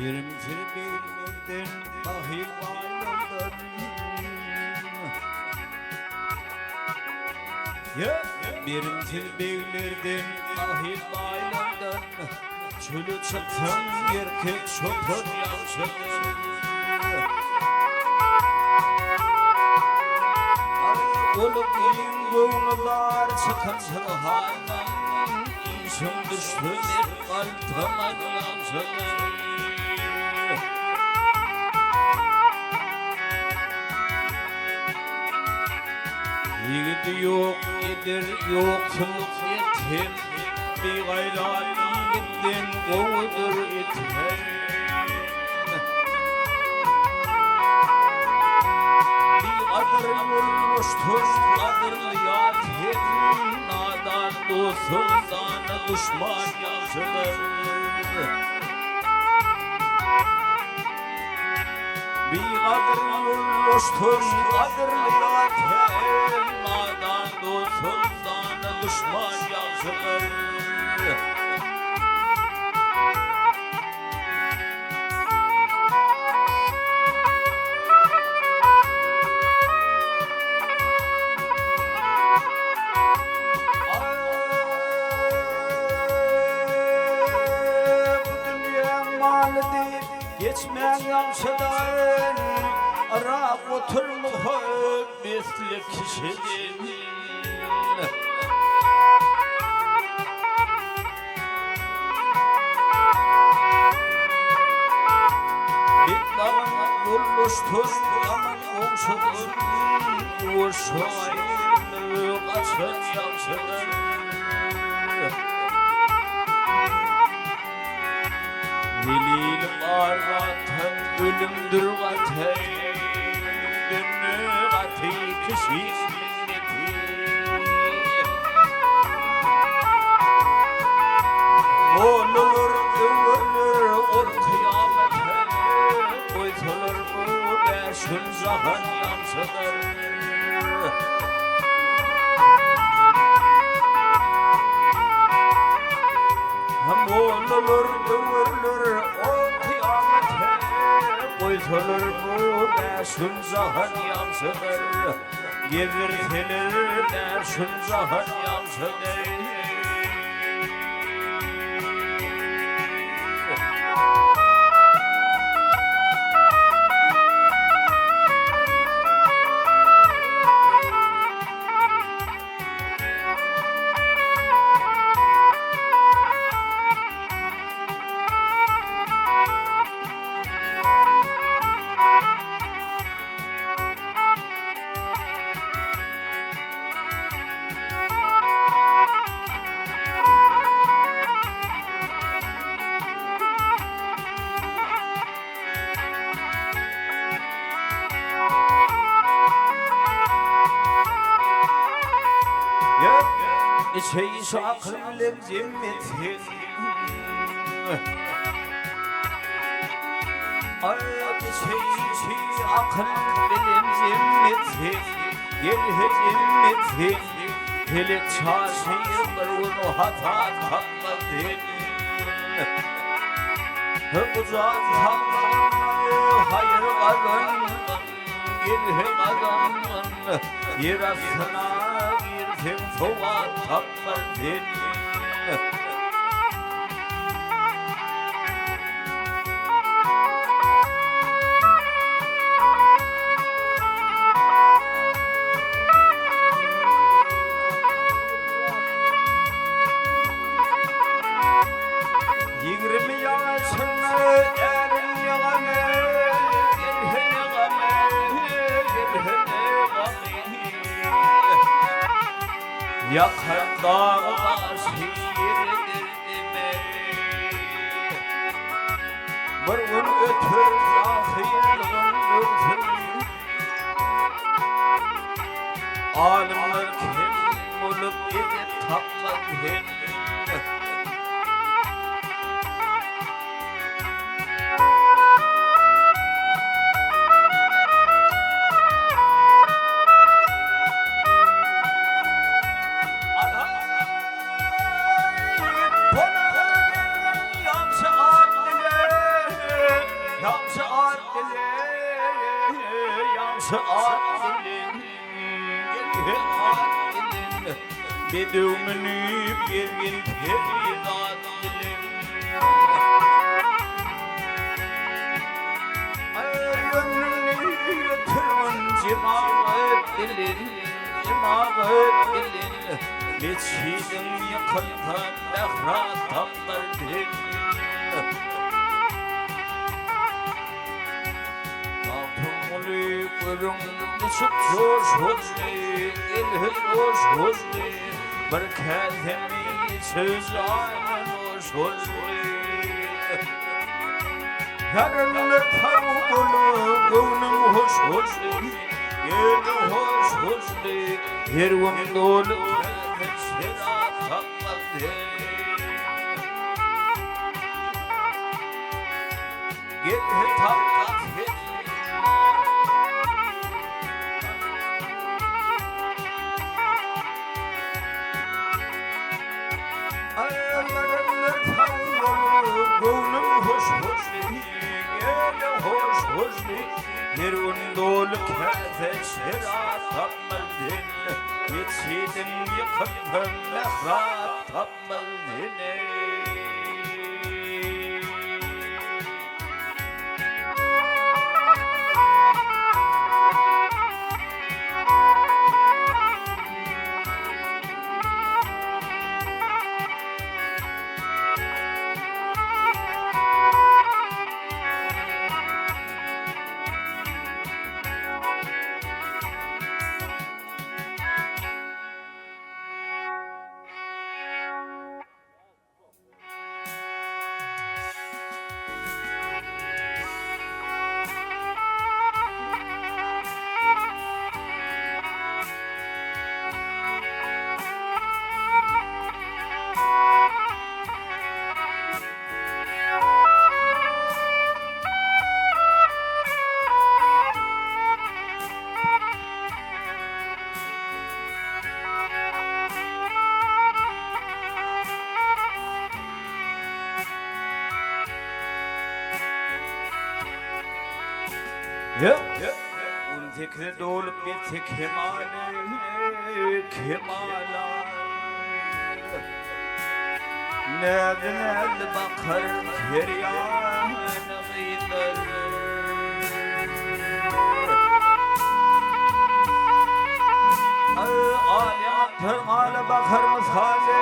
Birimtir bilmekten dahil varlığından. Ya birimtir bilirden dahil varlığından. Çölü çatan erkek şoför yavşadır. Olup elin koğunular çıkan çılhanan. İnşin düştü bir kaltaman yavşadır. Yiğidi yok, yedir yoksulluk yetim. Bir gaylan yiğitten kovudur yeter. Bir adır yolmuştur, adırlı yatim. Nadan dostundan düşman yazılır. Bir adır yolmuştur, adırlı yatim. Nadan dostundan düşman yazılır. Geçmeyen yamşadan Arap oturmuş misli kişinin. Bir dağın yolmuştur aman komşudur. Vurşu ayrılığı kaçın yamşadan. Delil var vatan, ölümdür vatan. Ölümdür vatan, kişi minneti. Olur, övülür, ol kıyamete. Koytulur bu beşin zahan yamsıdır. Olur, övülür, ol kıyamete. Koytulur bu beşin zahan yamsıdır. Gevirtilir beşin zahan yamsıdır. İçeyiş aklım cimmetin. Ay içeyiş aklım cimmetin. Gel cimmetin. Hele çarşıyır onu hata kalmadın. Uzak kalmadın. Hayır kazanmadın. Gel kazanmadın. Yer aslına girdim soğan tapmadın. Yakar dağlar şiirdir deme. Bir gün ötür zahirliğin ötür. Alimler kim olup edip tapmadın. Bana gelin yamsa anneme. adilin adilin Bedümünü bergin feryat dilin Gönlünü götürün cimağı dilin Geçidin yıkıldan mehrat tatlar dilin Düşüp hoş hoşlu, ilhil hoş hoşlu Bir kendimi söz aynen hoş hoşlu Yarınlı tavukulu, gönlüm hoş hoşlu Yerim hoş hoşlu, yerim dolu Kendin şera tatladı Gel tatlat Gönlüm hoş hoşlu, yerim hoş hoşlu Yerim dolu kâfe şera tatmadın Geçidin yıkıldım mehrat tatmadın Zikri dolup bitti kemale Nerede bakar feryanı gider Ağla bakar misali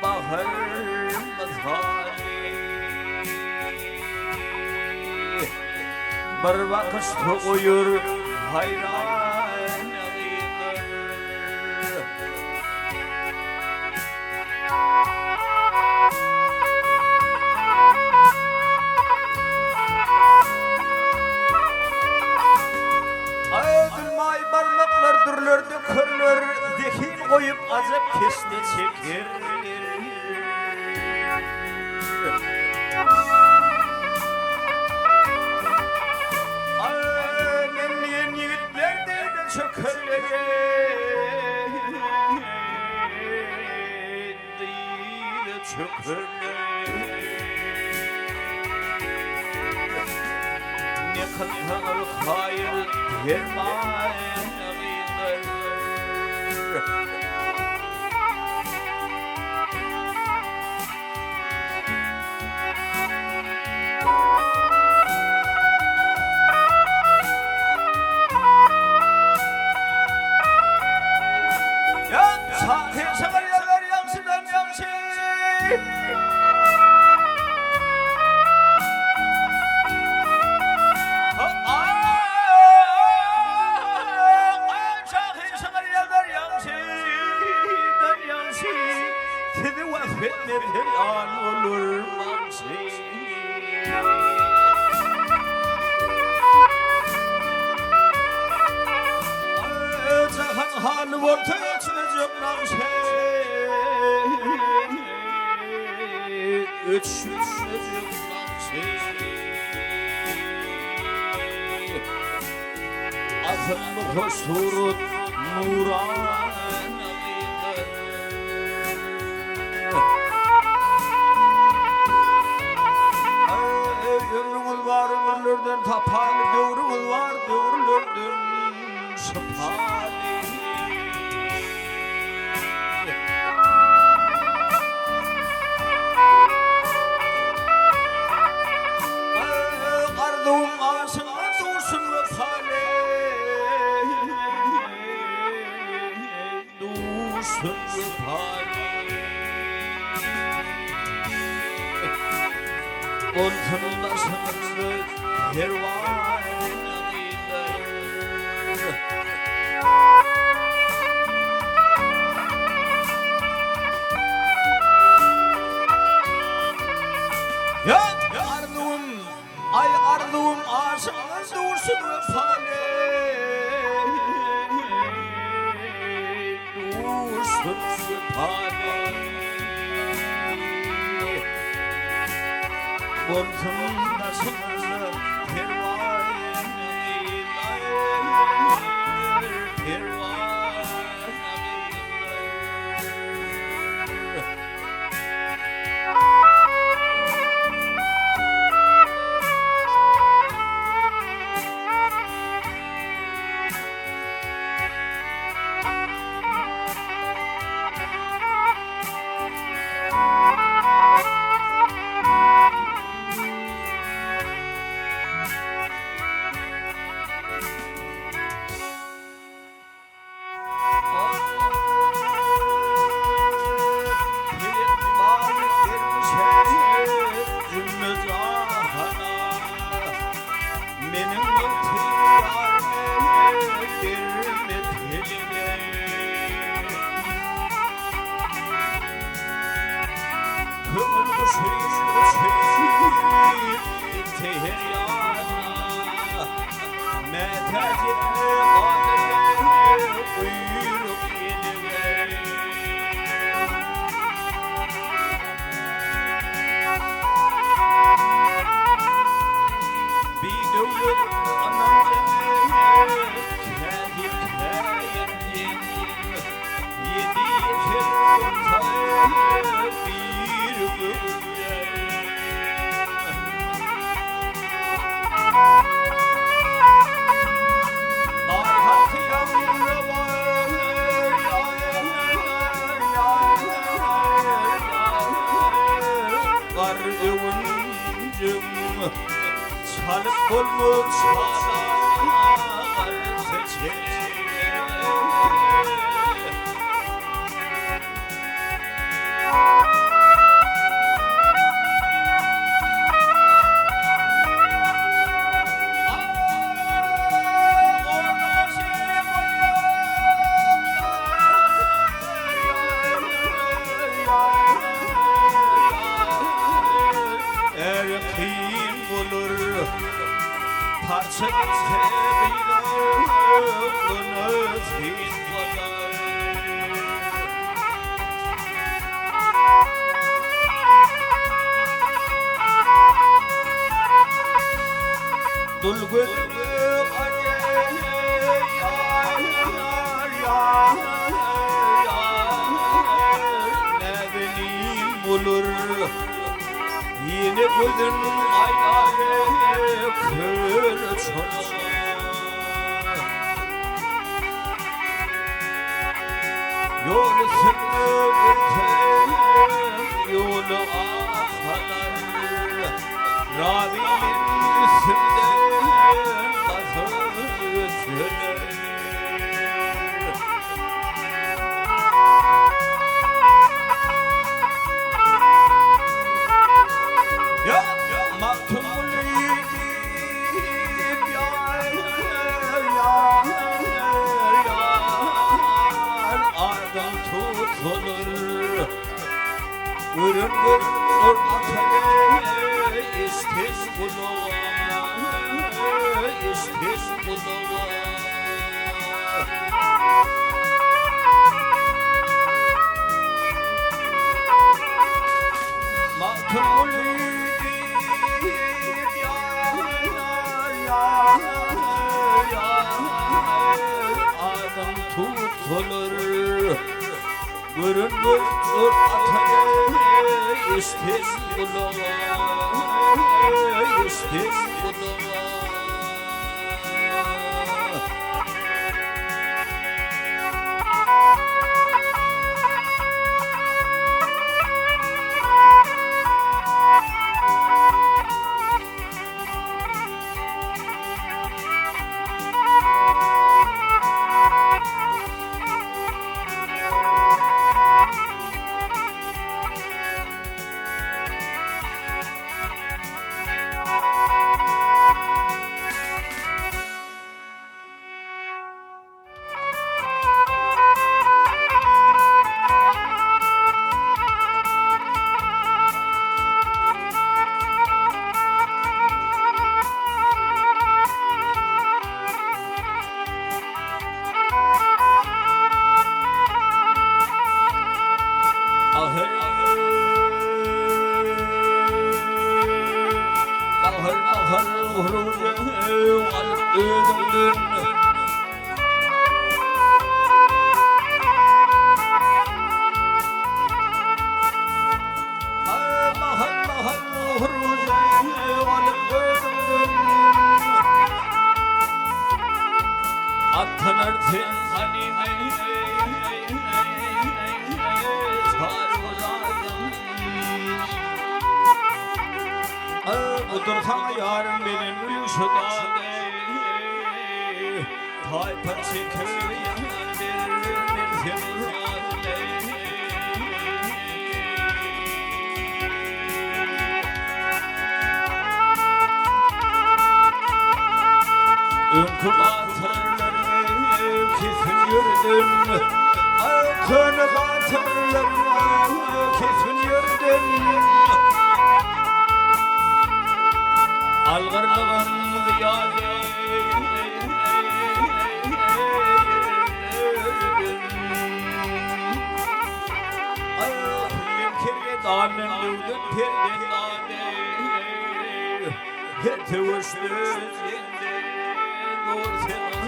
Bakar misali Bir bakışta uyur hayran gider Ayılmay parmaklar dürlürdü kırılır Zihin koyup azap kesti çekir Ne kadar hayır vermeye gider Han ortaya çıkacak namşe Üçüncük namşe Atın hoşurut nuran Ömrümüz var ömürlü Dövürlerden tapalı dövürümüz var, dövürlerden şapalı. Ardığım ağasına dursun vefale, dursun vefale. Ortamda sanırım kervanı gider. Ya ardığım, ay ardığım ağasına dursun vefale, dursun vefale. Ortamda sanırım kervanı gider, kervanı gider. Çalıp olmuş çağlar seçer. Parça seviyorum siz kadar. Dul gönlü ne benim olur. Yine gözün aynaya kır çocuk. Yolu sınır öten, yolu afalar. Ravi'nin üstünden bazı söyler. Ürün ürün atölye istiz buluğa, istiz buluğa. Adam tutulur, vurun vurur atölye istiz buluğa, istiz buluğa. Budur sana yarın benim yuşudane Taypan çekiyor yanar bir temizane Ünküm atırlarım kesin yürüdün Akını atırlarım kesin yürüdün Algırlığın ziyade Ayağım kerge dağının dövdün perden dağde Tevuşlüz yende Nur senin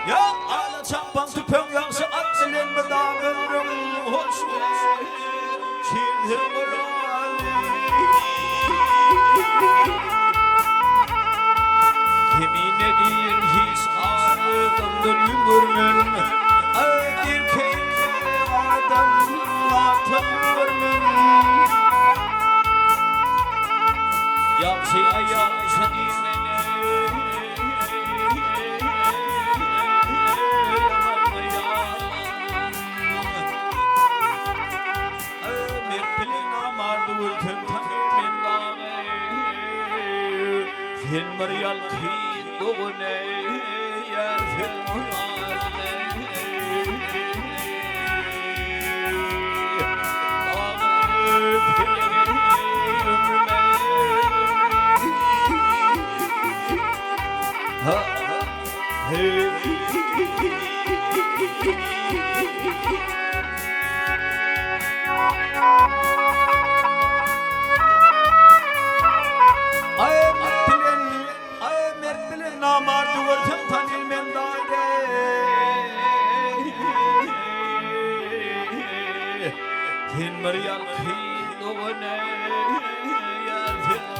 Ya ala çampan tüpen yakşı at silen mi dağırım hoş çirdim rali Kimine değil hiç ağrıdımdır yumurmun Adir keyfe adam atımurmun Yakşıya yakşı dimene Sen Maryal kıyın doğune yer sen Namar duvarım tanilmen dade Sen Maryal kıyın doğune yer sen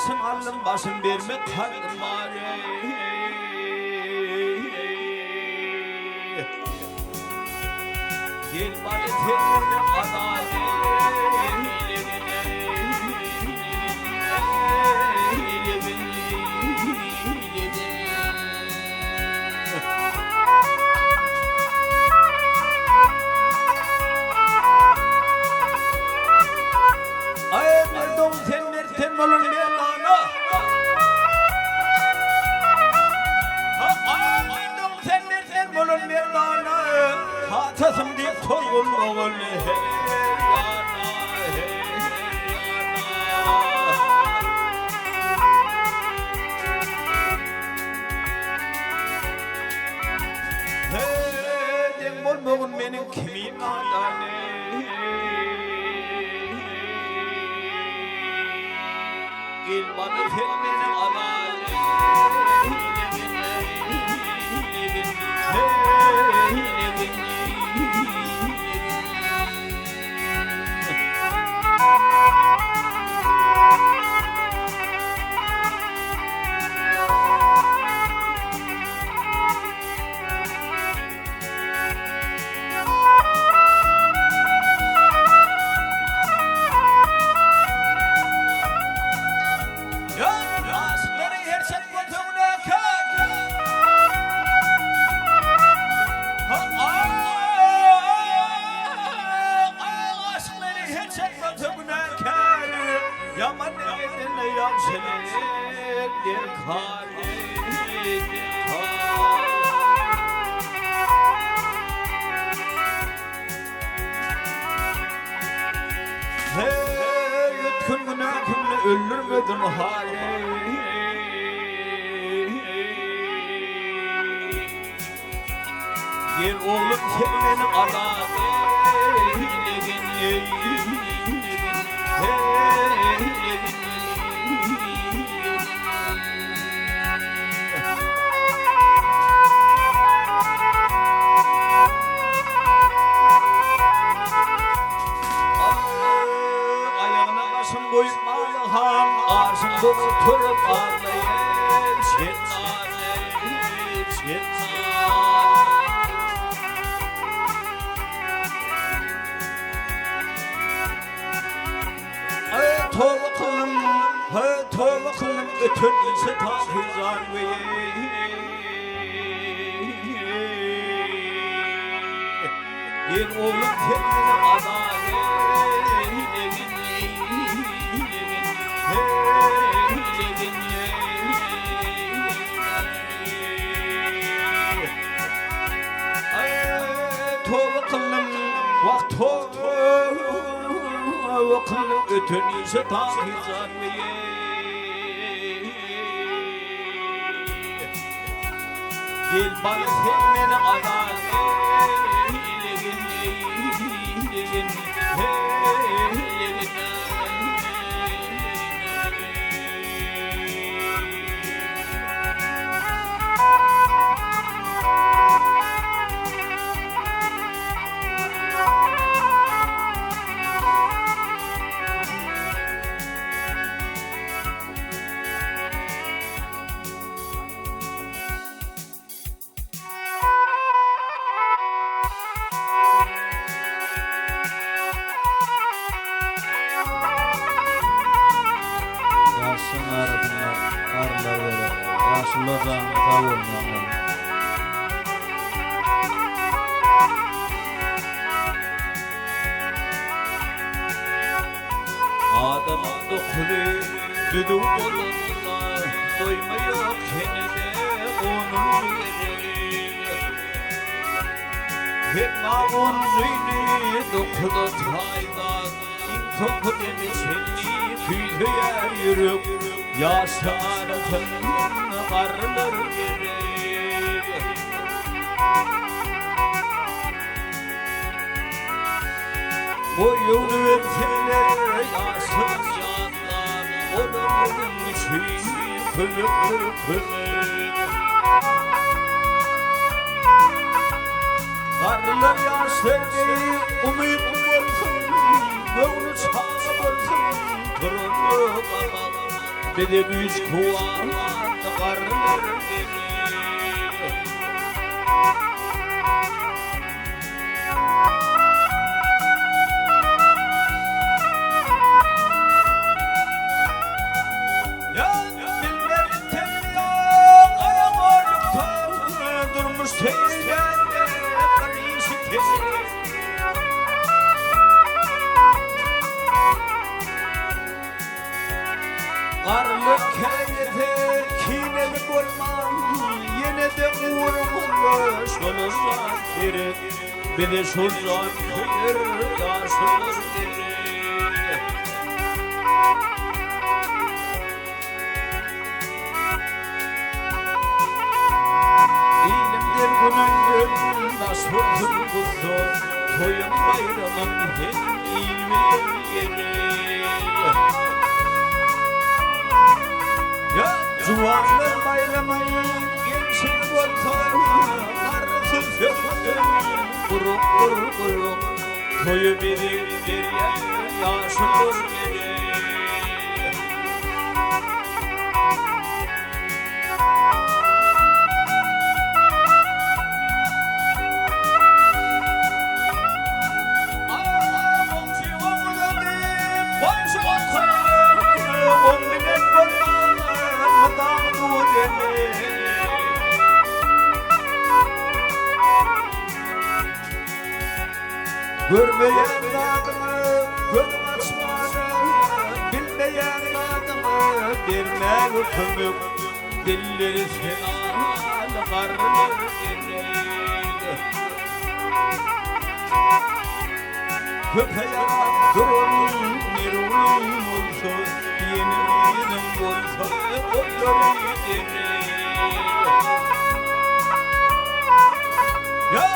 basın alın basın verme kalım var. Gel bari tepene adalet. Sen bolun merlana sen bolun merlana hatasım dik tolgun oğul den bolmoğun benim kimin adane İlmanı filmini alayım. Yaman evine yapsınız bir kare hey yutkun günahımla öldürmedin hali gel oğlum kendini aladı ayağına başım koyup ağlayam ağzımda oturup ağlayayım tövbe kılım ötün ise tahizan ve bir oğlum kendine adalet tövbe kılım vakt kılım ötün ise tahizan ve gel bana sevmeni adalet Adamın dokulu düdü olurlar doymuyor kendine onun yeri hep mağun zeyni dokulu taydan İntokun seni tüytüyer yürüp yaşarken karlar gerek boyunu versinler yaşın yanlar onun için kılık karlar yaşarken umut olsun gönlü çağ olsun kırılır bir de güç kuvvet karlar gelir. Ya dillerin teli karanlıkta durmuş teyzen karışı teli. Karlık kayete kinelik olman yine de uğramış olursan gerek bir de şuradan kıyır yaşılır gerek. İlimdir günündür nasıl kutlu toyun bayramın hem ilmi gerek. Ya Cuvarlar bayramı gençlik ortağı karısı söktü buruk buruk buruk toyu biri geriye yaşılır geri. Görmeyen adımı, gözüm açmadı, bilmeyen adımı, verme hükümük, dilleri fenal, karnır gerek. Köpeğe durun, nirun olsa, yemin olsa, olur gerek. Ya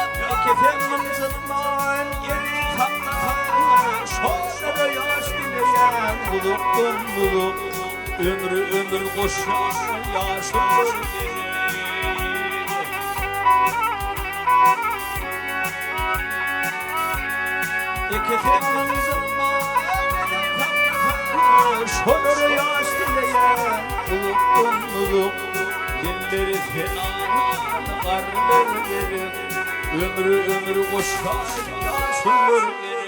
kefenin zıtman geri tatlıdan şoğları yaş dileyen buluktan buluk ömrü koşan yaşılır gerek. Kefenin zıtman geri tatlıdan şoğları yaş dileyen buluktan buluk dilleri fena karnır gerek. Ömrü koşar yaşılır gerek.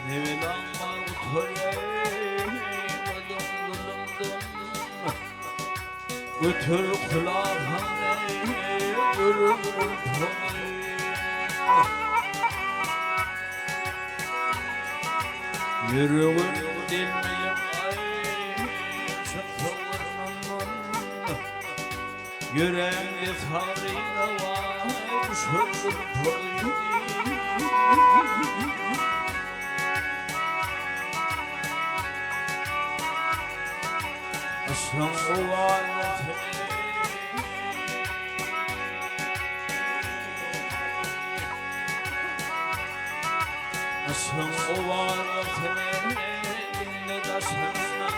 Nevilan mağtoye götür kulağına görür yürüğün dilmeyim ay çatılırın yüreğimde tarihine var şöyle Aşkın uvaleti Aşkın uvaleti dinle taşından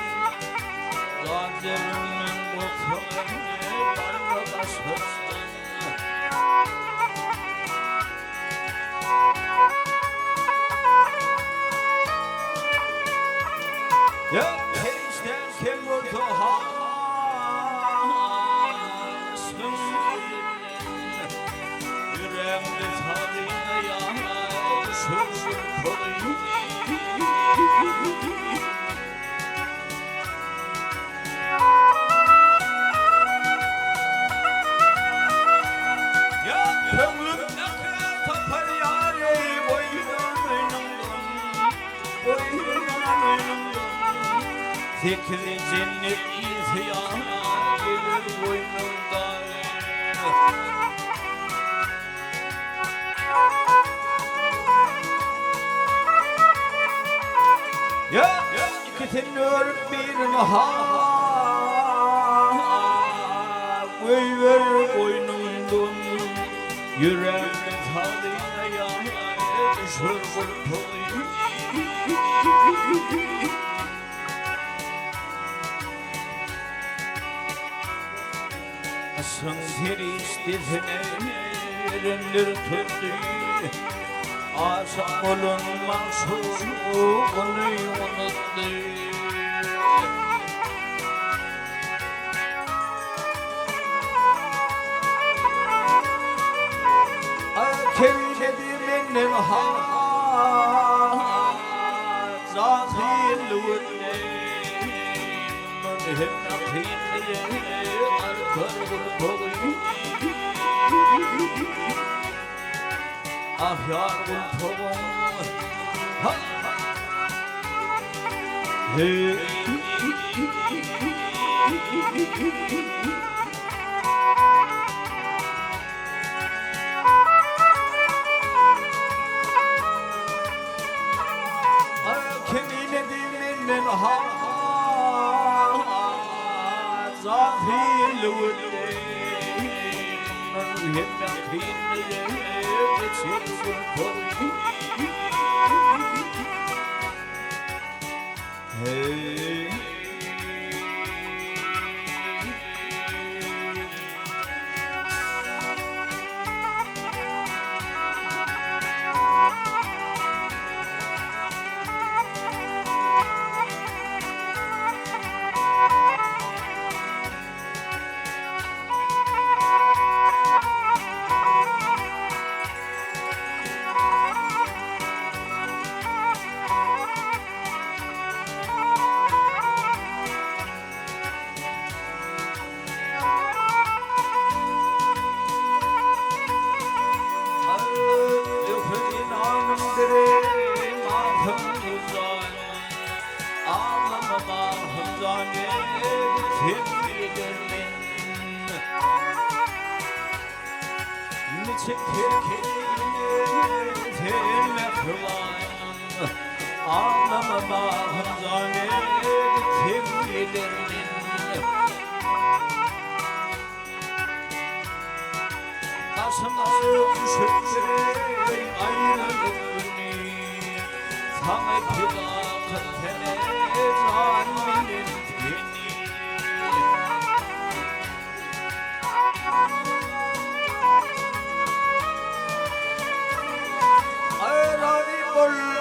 Zaderimden korkmayı barba taşından Ya perişten kim vurdu aşkın yüreğimde tarihine yaşır koyu Ya gönlüm ne tapar yâre boynumdan Zikri cennet izyana gelir boynumdan Ya iki tenör bir mahal Uyver boynumdun yüreğimin tadına ya Düşür kurtuluyum Asın teristizine erendir tuttu Asam olun mahsubunu unuttu Kevledi benim zahil Hep nakine arkar kurtuluyu Ah yar kurtulun Hey Kemilediğimin zahil hep nakine geçir kurtuluyu Hey Ağlamama hızane sevgilerinin Asma düşürtürey ayrılığını Sana pilakatene zannenin beni Ayrani bol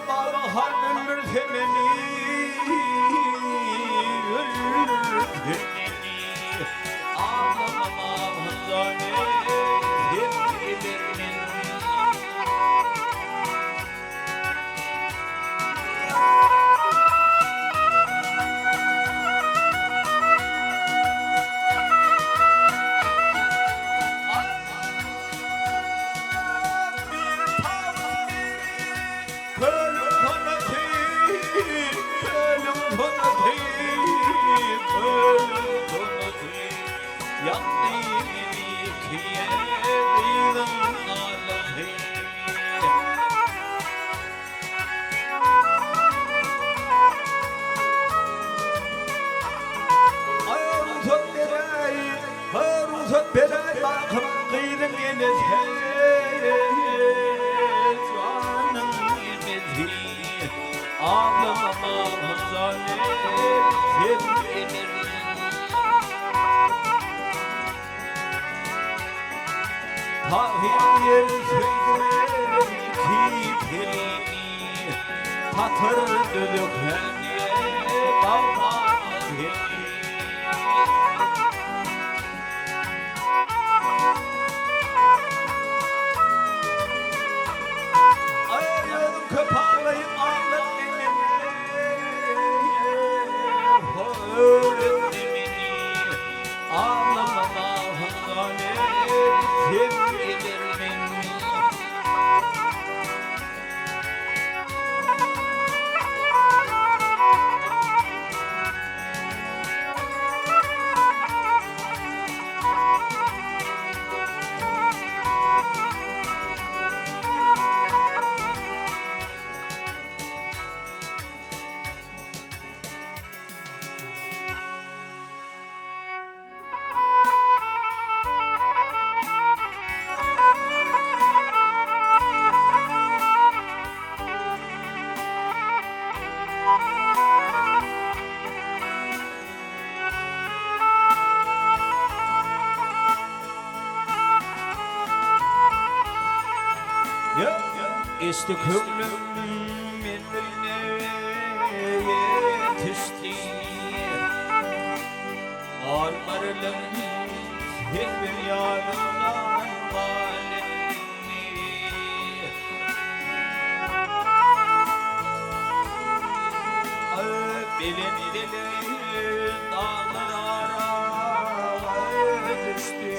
bana hanımdır temeni Ağlamama hızane sevgilerinin Beray bakım kıydın yine canım yemedi Ağlamama hızane sevgilerin Tahir söyleme ki pelini Tatır dökene bağlar beni Köpağlayıp ağlar öğretmeni Ağlamama hızane sevgilerinin Ya istikrarım minne yetişti Armarlım hiçbir yarından malenni Bilin dilin dağlara düştü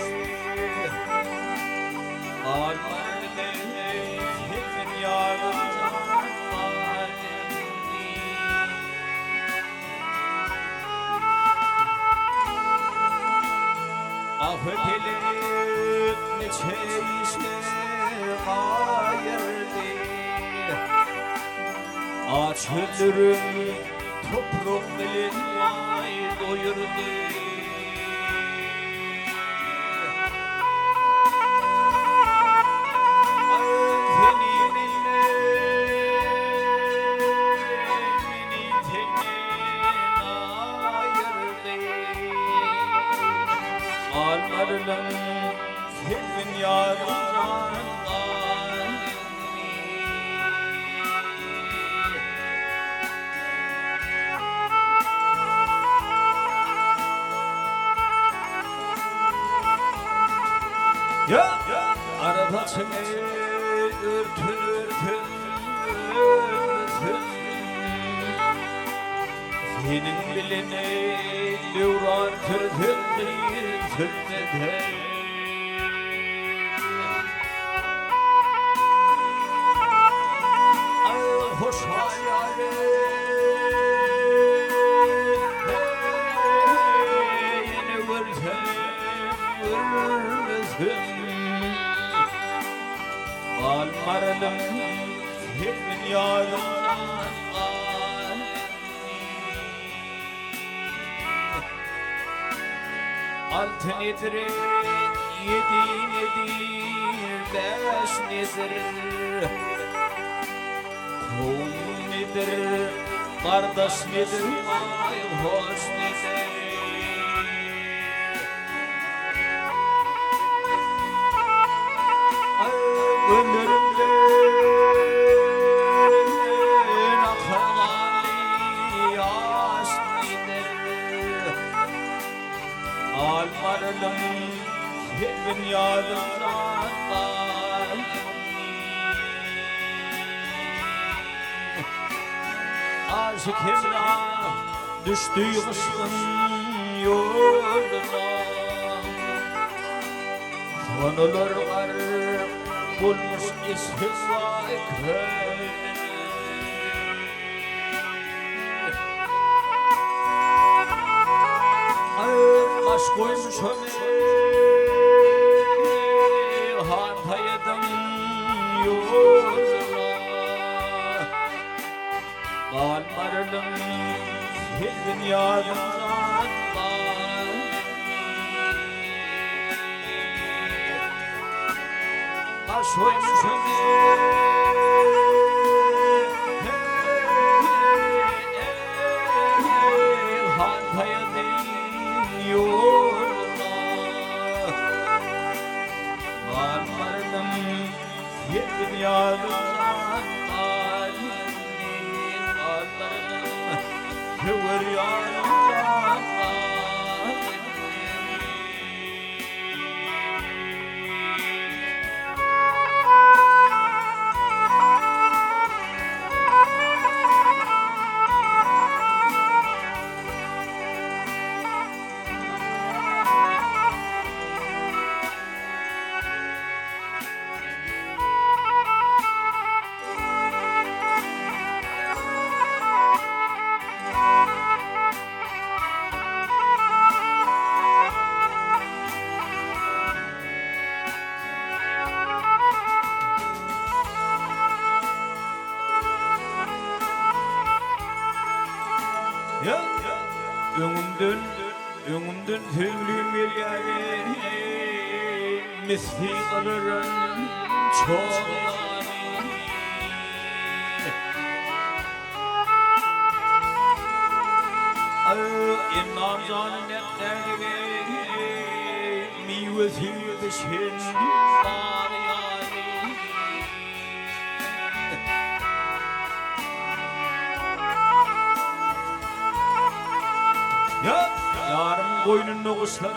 Armarlım hiçbir yarından malenni Affedilir neçe işe hayırdı Açılırım toprağım bilin vay doyurdu Almarlım senin yarından Ya arabasını örtün Senin bilene devran tırtır tırtır Hoş hayalin yeni vursun Almarlım senin yarından Altı nedir, yedi nedir, beş nedir Kum nedir, kardeş nedir, ay hoş nedir Ömrümden akan yaş nedir Almarlım hepin yarından Aşık hemra düştü yılışkın yoluna Sonulur var bulmuş ishiz vay köyüne Baş koymuş ömür Hataydım yoluna Almarlım senin yarından Baş koymuş ömür Hataydım yoluna Varmardım yerin yarından Varmardım kıvır yarından Ya öngümden tevlim elleri misli alırın çoğları İmamzanın netlerine meyvesi düşün bağırları boynunu ıslat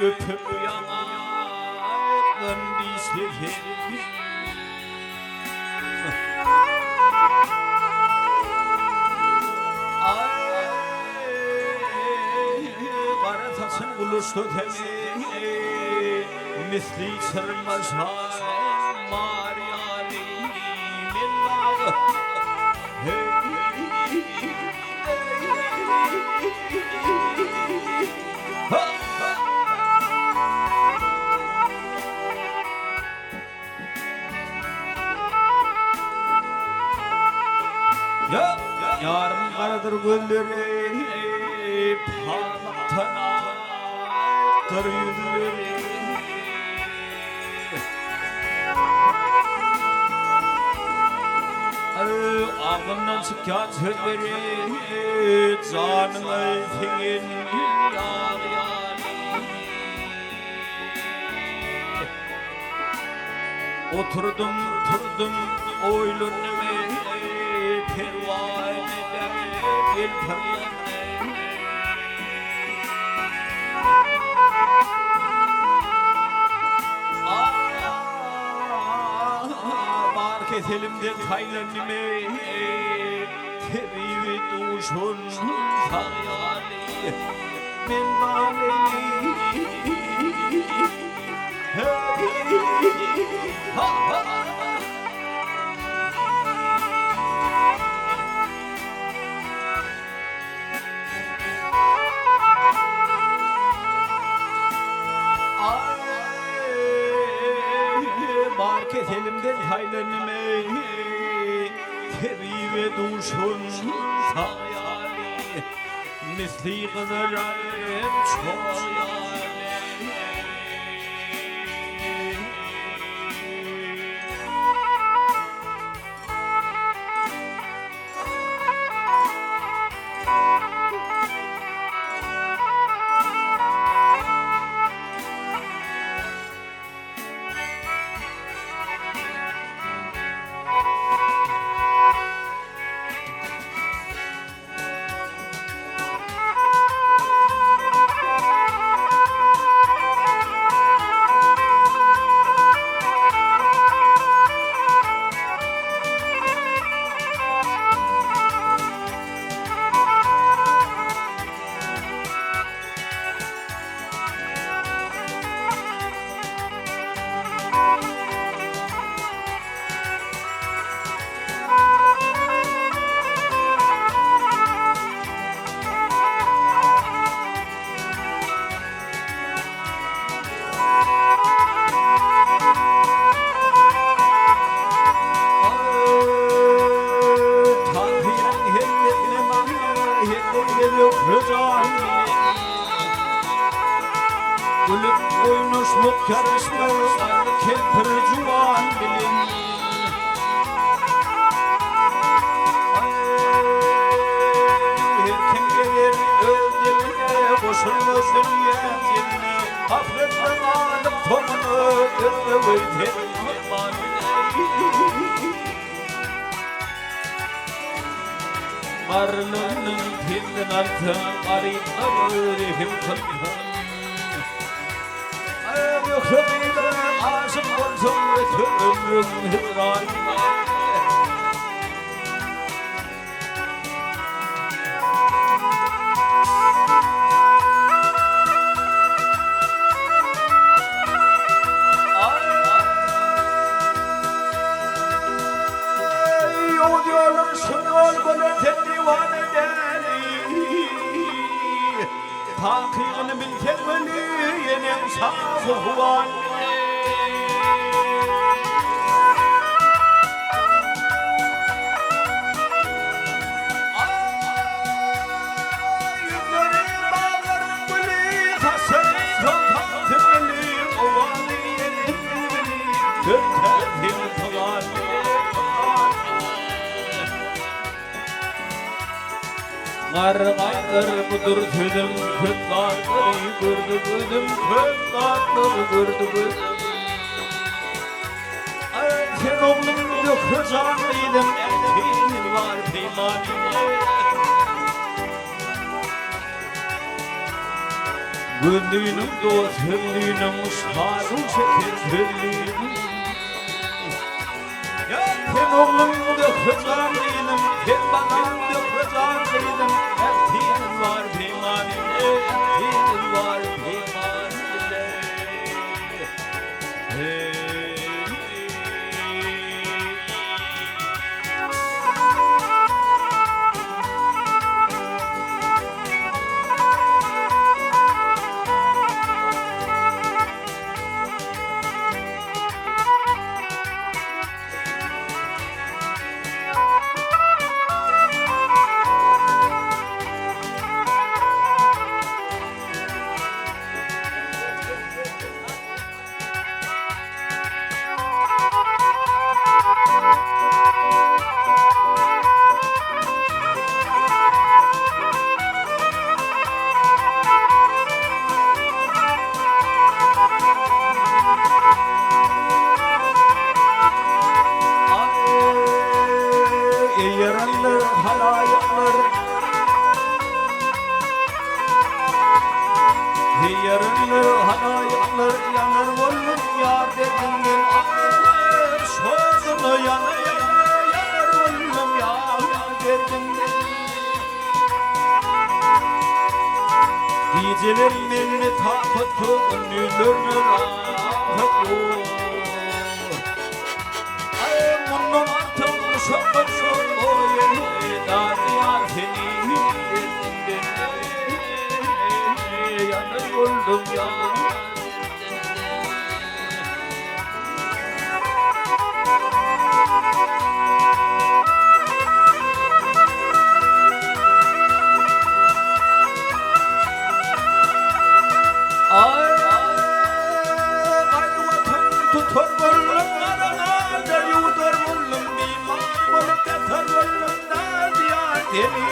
öpüp yanağın dizlerim. Karatasın buluştu misli sırmaz Mariali'nin bağı. Yarım karadır gülleri, parmaktan ağır yüzleri. Ağımdan çıkan sözleri, canımı senin yar Oturdum oylunum pervanede bir pervane. Bar keselimden kaynanime tebivi duşun hayali men baleli. Market elimden haylenime tebi ve duşun hayali misli kızarım çoğali. Gülüp oynuşluk karışmaz kempir cuvan bilin. Her kim gelir öldüğüne koşulmaz dünyasına. Hafretten alıp tomunu öldüğüne Marlının pilden altın arayıpları rehim kılkan. Yokluğuyla aşık olsun ve ömrüm hüzranına. O diyorlar şunlar böyle divane deli. Takıyını bil kelmeli yenem sağ huvan. Yüzlerin bağların bili tasarı topantı bili ovalı yenim bili gönderdim falan. Gar budur tüdüm kıtlarları gördü gözüm kıtlarları gördü gözüm. Sen oğlum yok canlıydım erkeğin var peymanine. Gönlünün dost hüllünün sarı çeker hüllünün. Ya sen oğlum da kızan değilim, sen banan da kızan değilim. Ettiğin var peymanimde, ettiğin var peymanimde. Yaranlar, halayaklar, yaranlar, halayaklar, yanar oğlum yar dediğin ağır sözünü yanar oğlum yar dediğin. Gecelerin takıtı, ünlülerini rahatı. Ay bunun artık şokası. Oldum ya. Ay vatan tutar bollum da yudur bollum bimar bolup yatar bollum da diyar demi.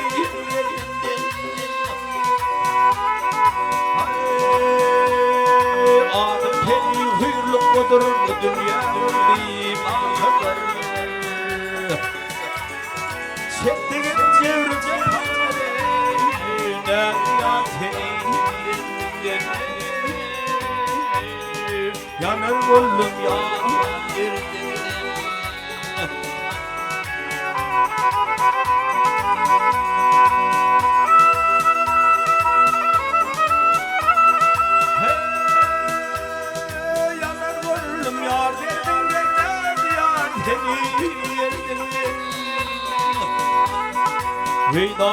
Adım teni hıyırlık odur bu dünya bir ağır. Çektiğin çevirecek halleri ne ya teni yanar oğlum ya. Veda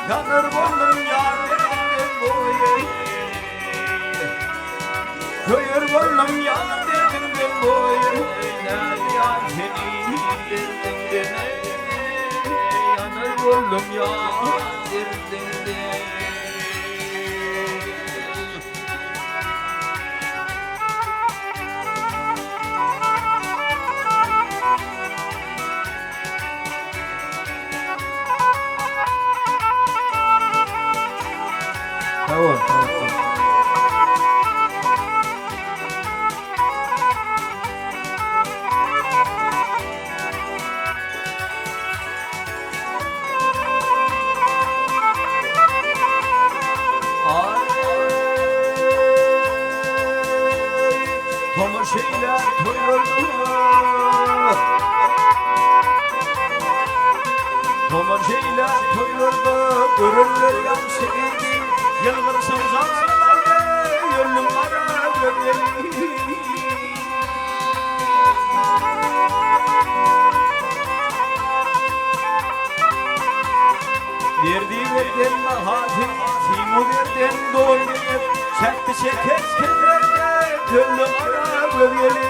yanar oğlum yar dedim boyu. Köyür oğlum yar dedim boyu. Yar seni dedim yanar oğlum yar dedim. Tamam, tamam. Tomaşıyla toyuldu, tomaşıyla toyuldu, görünür yansıydı, yılgırsın zamanlarda, yolun ara gönlüm. Verdi verdin mahatin, simu verdin doğru, çekti çekes kenarda, gönlüm ara gönlüm.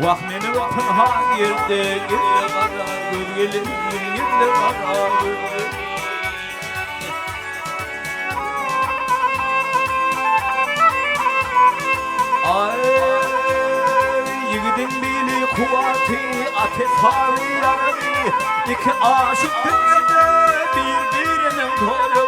Vahmenin pınhan yerde Gille karar gölgelim Gille karar gölgelim Ay yiğidin bili kuvveti ateş haviyarı İki aşık dünyada birbirinin doğru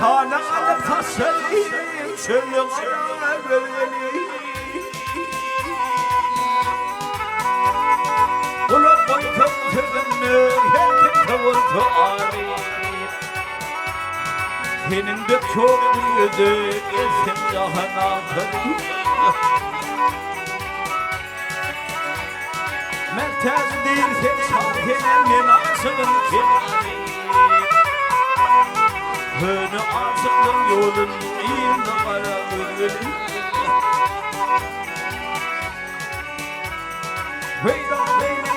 Sana alıp tasarlayayım şöyle kara böyle Ulan boyutum tırgınlı herkes kavurdu ağrı Senin de çok büyüdü gelsin cahana kırı Mertez değil sen şahinem menasının kenarı Hını aşıkın yolun bir kara gülgülü Veyda veyda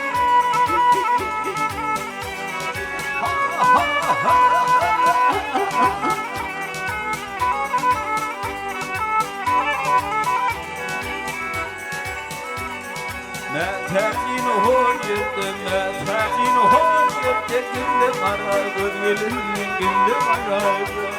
Mertezin hor yırdı, mertezin hor yırdı Gülle kara gülgülü, gülle kara gülgülü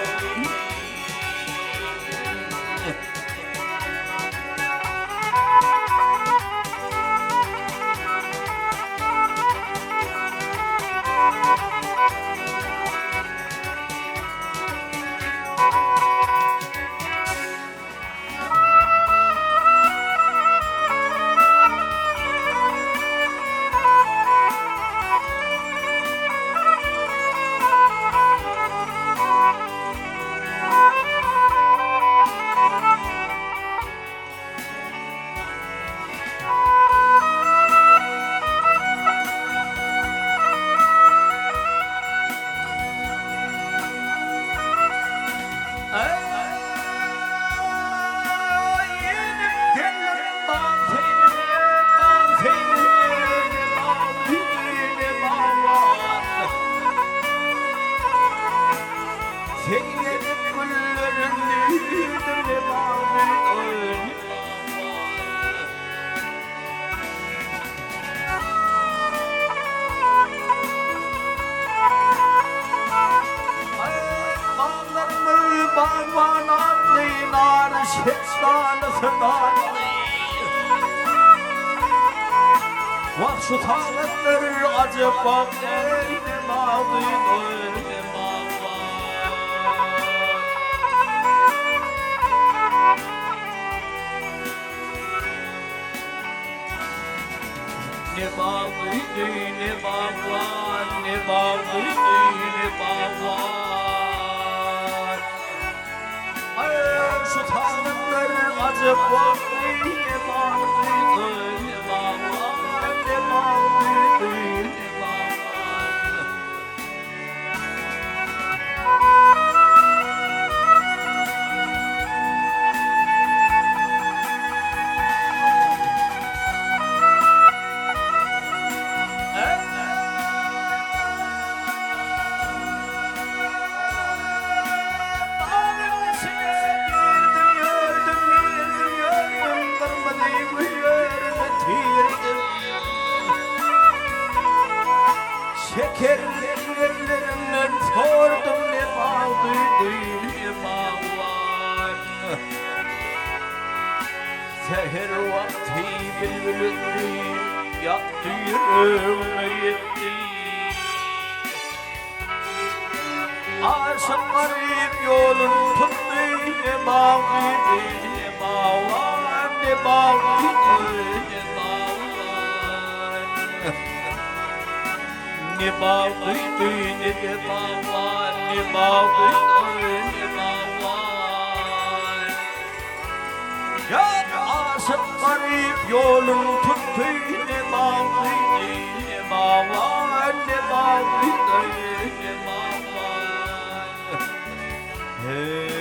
Vah şu tanrıları acaba neydi mağdıydı Ne bağlıydı ne bağlar Ne bağlıydı ne bağlar Ay şu tanrıları acaba neydi mağdıydı ne bağlar Ne bağlıydı ne bağlar Şekerlerimden sordum ne bağlıydı ne bağlar Seher vakti bülbülündü yaktı yüreğime yetti Aşık garip yolun tuttu ne bağlıydı ne bağlar Ne bağlıydı ne bağlar Ne bağlıydı ne bağlar Ne bağlıydı ne bağlar Ya aşık garip yolun tuttu ne bağlıydı ne bağlar Ne bağlıydı ne bağlar Hey